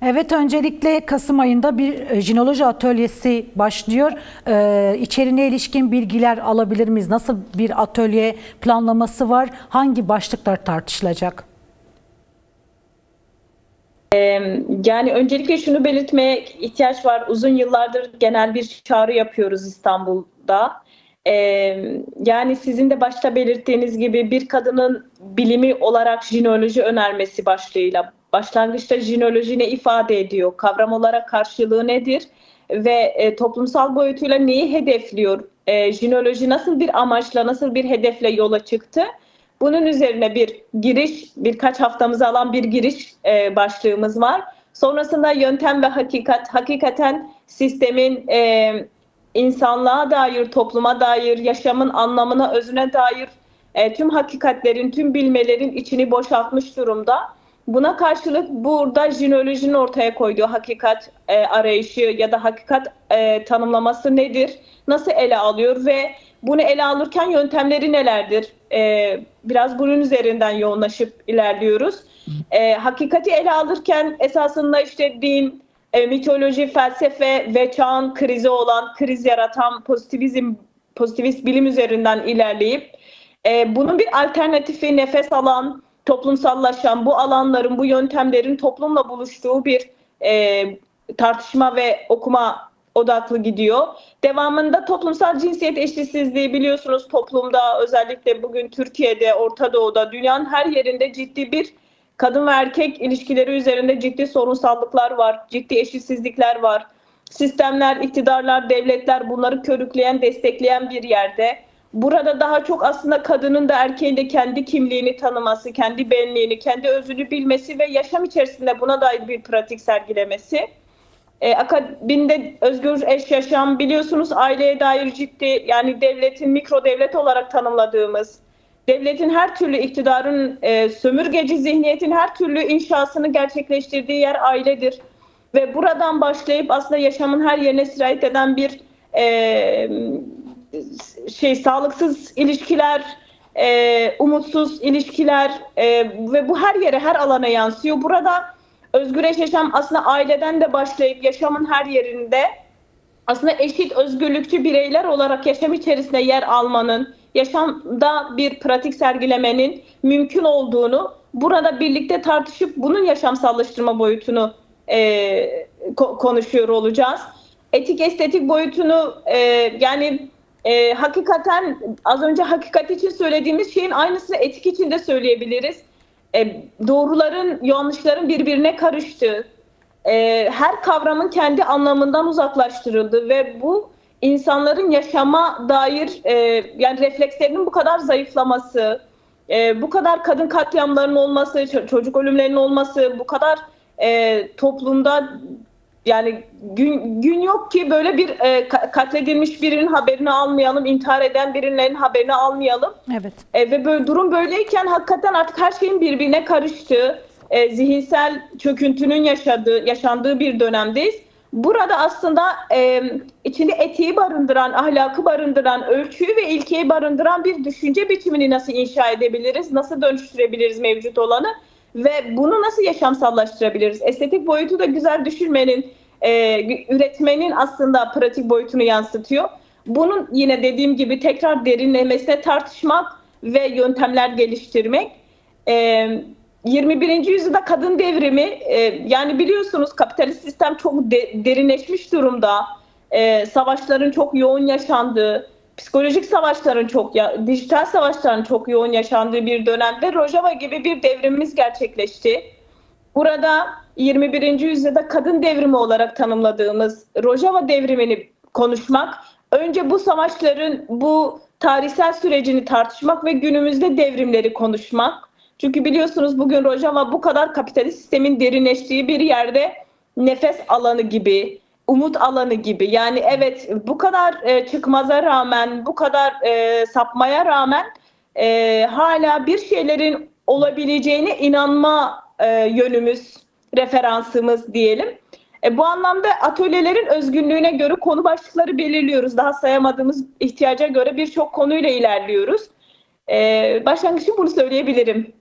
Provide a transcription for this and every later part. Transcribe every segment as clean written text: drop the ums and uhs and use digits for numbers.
Evet, öncelikle Kasım ayında bir jinoloji atölyesi başlıyor. İçeriğine ilişkin bilgiler alabilir miyiz? Nasıl bir atölye planlaması var? Hangi başlıklar tartışılacak? Yani öncelikle şunu belirtmeye ihtiyaç var. Uzun yıllardır genel bir çağrı yapıyoruz İstanbul'da. Yani sizin de başta belirttiğiniz gibi bir kadının bilimi olarak jinoloji önermesi başlığıyla. Başlangıçta jinoloji ne ifade ediyor? Kavram olarak karşılığı nedir? Ve toplumsal boyutuyla neyi hedefliyor? Jinoloji nasıl bir amaçla, nasıl bir hedefle yola çıktı? Bunun üzerine bir giriş, birkaç haftamızı alan bir giriş başlığımız var. Sonrasında yöntem ve hakikat, hakikaten sistemin insanlığa dair, topluma dair, yaşamın anlamına, özüne dair tüm hakikatlerin, tüm bilmelerin içini boşaltmış durumda. Buna karşılık burada jinolojinin ortaya koyduğu hakikat arayışı ya da hakikat tanımlaması nedir? Nasıl ele alıyor ve bunu ele alırken yöntemleri nelerdir? Biraz bunun üzerinden yoğunlaşıp ilerliyoruz. Hakikati ele alırken esasında işte din, mitoloji, felsefe ve çağın krizi olan, kriz yaratan pozitivist bilim üzerinden ilerleyip bunun bir alternatifi, nefes alan, toplumsallaşan, bu alanların, bu yöntemlerin toplumla buluştuğu bir tartışma ve okuma odaklı gidiyor. Devamında toplumsal cinsiyet eşitsizliği, biliyorsunuz toplumda, özellikle bugün Türkiye'de, Orta Doğu'da, dünyanın her yerinde ciddi bir kadın ve erkek ilişkileri üzerinde ciddi sorunsallıklar var, ciddi eşitsizlikler var. Sistemler, iktidarlar, devletler bunları körükleyen, destekleyen bir yerde. Burada daha çok aslında kadının da erkeğin de kendi kimliğini tanıması, kendi benliğini, kendi özünü bilmesi ve yaşam içerisinde buna dair bir pratik sergilemesi. Akabinde özgür eş yaşam, biliyorsunuz aileye dair ciddi, yani devletin mikro devlet olarak tanımladığımız, devletin her türlü iktidarın, sömürgeci zihniyetin her türlü inşasını gerçekleştirdiği yer ailedir. Ve buradan başlayıp aslında yaşamın her yerine sirayet eden bir sağlıksız ilişkiler, umutsuz ilişkiler ve bu her yere, her alana yansıyor. Burada özgür eş yaşam aslında aileden de başlayıp yaşamın her yerinde aslında eşit, özgürlükçü bireyler olarak yaşam içerisinde yer almanın, yaşamda bir pratik sergilemenin mümkün olduğunu burada birlikte tartışıp bunun yaşamsallaştırma boyutunu konuşuyor olacağız. Etik estetik boyutunu hakikaten az önce hakikat için söylediğimiz şeyin aynısını etik için de söyleyebiliriz. Doğruların, yanlışların birbirine karıştığı, her kavramın kendi anlamından uzaklaştırıldığı ve bu insanların yaşama dair yani reflekslerinin bu kadar zayıflaması, bu kadar kadın katliamlarının olması, çocuk ölümlerinin olması, bu kadar toplumda yani gün yok ki böyle bir katledilmiş birinin haberini almayalım, intihar eden birilerinin haberini almayalım. Evet. Ve böyle durum böyleyken hakikaten artık her şeyin birbirine karıştığı, zihinsel çöküntünün yaşandığı bir dönemdeyiz. Burada aslında içinde etiği barındıran, ahlakı barındıran, ölçüyü ve ilkeyi barındıran bir düşünce biçimini nasıl inşa edebiliriz, nasıl dönüştürebiliriz mevcut olanı ve bunu nasıl yaşamsallaştırabiliriz? Estetik boyutu da güzel düşünmenin, üretmenin aslında pratik boyutunu yansıtıyor. Bunun yine dediğim gibi tekrar derinlemesine tartışmak ve yöntemler geliştirmek. 21. yüzyılda kadın devrimi, yani biliyorsunuz kapitalist sistem çok derinleşmiş durumda. Savaşların çok yoğun yaşandığı, psikolojik savaşların dijital savaşların çok yoğun yaşandığı bir dönemde Rojava gibi bir devrimimiz gerçekleşti. Burada 21. yüzyılda kadın devrimi olarak tanımladığımız Rojava devrimini konuşmak, önce bu savaşların, bu tarihsel sürecini tartışmak ve günümüzde devrimleri konuşmak. Çünkü biliyorsunuz bugün Rojava bu kadar kapitalist sistemin derinleştiği bir yerde nefes alanı gibi, umut alanı gibi. Yani evet, bu kadar çıkmaza rağmen, bu kadar sapmaya rağmen hala bir şeylerin olabileceğine inanma yönümüz, referansımız diyelim. Bu anlamda atölyelerin özgünlüğüne göre konu başlıkları belirliyoruz. Daha sayamadığımız ihtiyaca göre birçok konuyla ilerliyoruz. Başlangıç için bunu söyleyebilirim.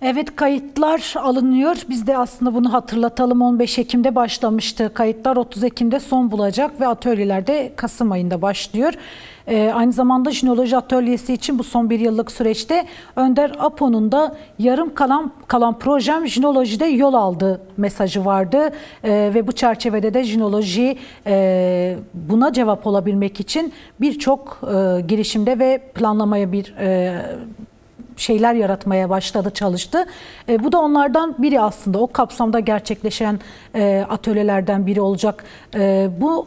Evet, kayıtlar alınıyor. Biz de aslında bunu hatırlatalım. 15 Ekim'de başlamıştı. Kayıtlar 30 Ekim'de son bulacak ve atölyeler de Kasım ayında başlıyor. Aynı zamanda jinoloji atölyesi için bu son bir yıllık süreçte Önder Apo'nun da yarım kalan projem jinolojide yol aldı mesajı vardı. Ve bu çerçevede de jinoloji buna cevap olabilmek için birçok girişimde ve planlamaya şeyler yaratmaya başladı, çalıştı. Bu da onlardan biri aslında. O kapsamda gerçekleşen atölyelerden biri olacak. Bu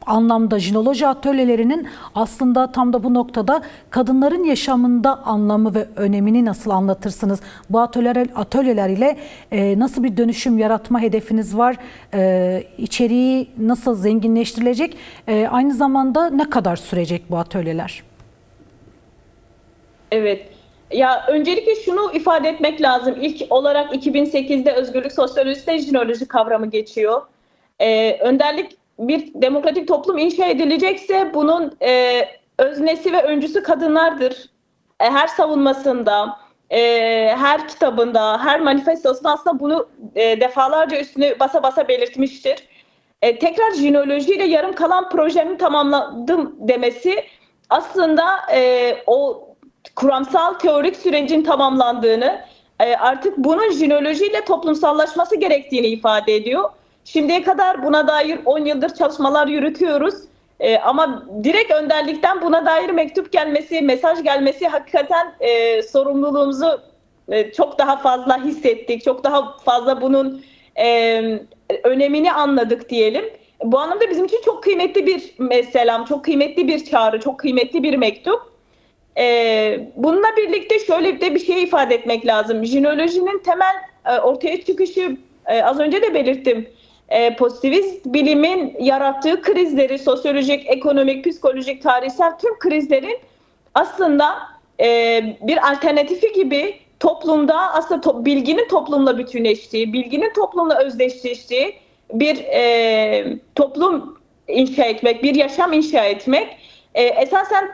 anlamda jinoloji atölyelerinin aslında tam da bu noktada kadınların yaşamında anlamı ve önemini nasıl anlatırsınız? Bu atölyeler ile nasıl bir dönüşüm yaratma hedefiniz var? İçeriği nasıl zenginleştirilecek? Aynı zamanda ne kadar sürecek bu atölyeler? Evet. Ya öncelikle şunu ifade etmek lazım. İlk olarak 2008'de özgürlük sosyolojisinde jinoloji kavramı geçiyor. Önderlik bir demokratik toplum inşa edilecekse bunun öznesi ve öncüsü kadınlardır. Her savunmasında, her kitabında, her manifestosunda aslında bunu defalarca üstüne basa basa belirtmiştir. Tekrar jinolojiyle yarım kalan projemi tamamladım demesi aslında o kuramsal teorik sürecin tamamlandığını, artık bunun jinolojiyle toplumsallaşması gerektiğini ifade ediyor. Şimdiye kadar buna dair 10 yıldır çalışmalar yürütüyoruz. Ama direkt önderlikten buna dair mektup gelmesi, mesaj gelmesi hakikaten sorumluluğumuzu çok daha fazla hissettik. Çok daha fazla bunun önemini anladık diyelim. Bu anlamda bizim için çok kıymetli bir selam, çok kıymetli bir çağrı, çok kıymetli bir mektup. Bununla birlikte şöyle de bir şey ifade etmek lazım. Jinolojinin temel ortaya çıkışı az önce de belirttim. Pozitivist bilimin yarattığı krizleri, sosyolojik, ekonomik, psikolojik, tarihsel tüm krizlerin aslında bir alternatifi gibi toplumda aslında bilginin toplumla bütünleştiği, bilginin toplumla özdeşleştiği bir toplum inşa etmek, bir yaşam inşa etmek. Esasen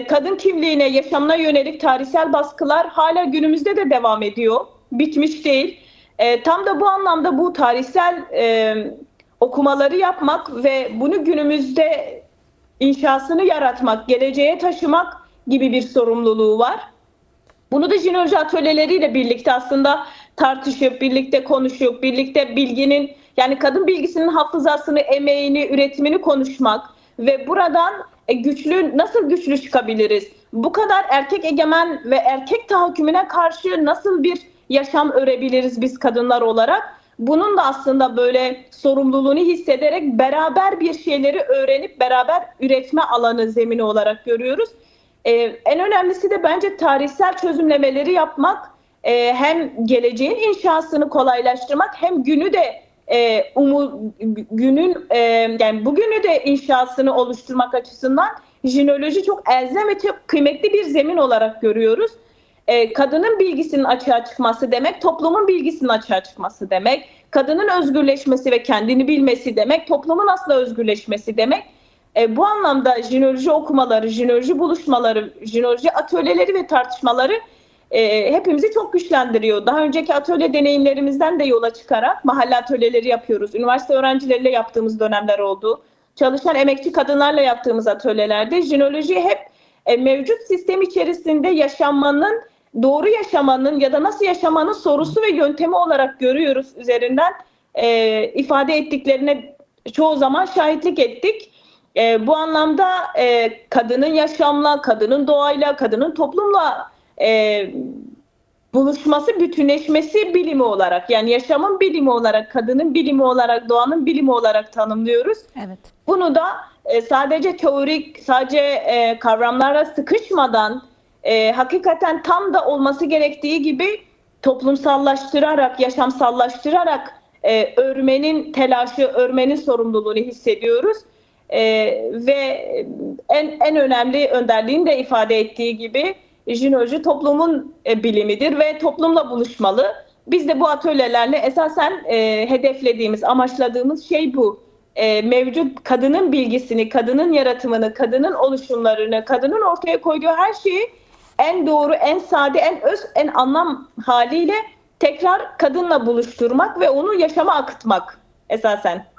kadın kimliğine, yaşamına yönelik tarihsel baskılar hala günümüzde de devam ediyor. Bitmiş değil. Tam da bu anlamda bu tarihsel okumaları yapmak ve bunu günümüzde inşasını yaratmak, geleceğe taşımak gibi bir sorumluluğu var. Bunu da jinoloji atölyeleriyle birlikte aslında tartışıp, birlikte konuşup, birlikte bilginin, yani kadın bilgisinin hafızasını, emeğini, üretimini konuşmak ve buradan nasıl güçlü çıkabiliriz? Bu kadar erkek egemen ve erkek tahakkümüne karşı nasıl bir yaşam örebiliriz biz kadınlar olarak? Bunun da aslında böyle sorumluluğunu hissederek beraber bir şeyleri öğrenip beraber üretme alanı, zemini olarak görüyoruz. En önemlisi de bence tarihsel çözümlemeleri yapmak, hem geleceğin inşasını kolaylaştırmak hem günü de yani bugünü de inşasını oluşturmak açısından jinoloji çok elzem ve çok kıymetli bir zemin olarak görüyoruz. Kadının bilgisinin açığa çıkması demek, toplumun bilgisinin açığa çıkması demek, kadının özgürleşmesi ve kendini bilmesi demek, toplumun aslında özgürleşmesi demek. Bu anlamda jinoloji okumaları, jinoloji buluşmaları, jinoloji atölyeleri ve tartışmaları hepimizi çok güçlendiriyor. Daha önceki atölye deneyimlerimizden de yola çıkarak mahalle atölyeleri yapıyoruz. Üniversite öğrencileriyle yaptığımız dönemler oldu. Çalışan emekçi kadınlarla yaptığımız atölyelerde jinoloji hep mevcut sistem içerisinde yaşamanın, doğru yaşamanın ya da nasıl yaşamanın sorusu ve yöntemi olarak görüyoruz üzerinden ifade ettiklerine çoğu zaman şahitlik ettik. Bu anlamda kadının yaşamla, kadının doğayla, kadının toplumla buluşması, bütünleşmesi bilimi olarak, yani yaşamın bilimi olarak, kadının bilimi olarak, doğanın bilimi olarak tanımlıyoruz. Evet. Bunu da sadece teorik, sadece kavramlara sıkışmadan hakikaten tam da olması gerektiği gibi toplumsallaştırarak, yaşamsallaştırarak örmenin telaşı, örmenin sorumluluğunu hissediyoruz. Ve en önemli önderliğin de ifade ettiği gibi jinoloji toplumun bilimidir ve toplumla buluşmalı. Biz de bu atölyelerle esasen hedeflediğimiz, amaçladığımız şey bu. Mevcut kadının bilgisini, kadının yaratımını, kadının oluşumlarını, kadının ortaya koyduğu her şeyi en doğru, en sade, en öz, en anlam haliyle tekrar kadınla buluşturmak ve onu yaşama akıtmak esasen.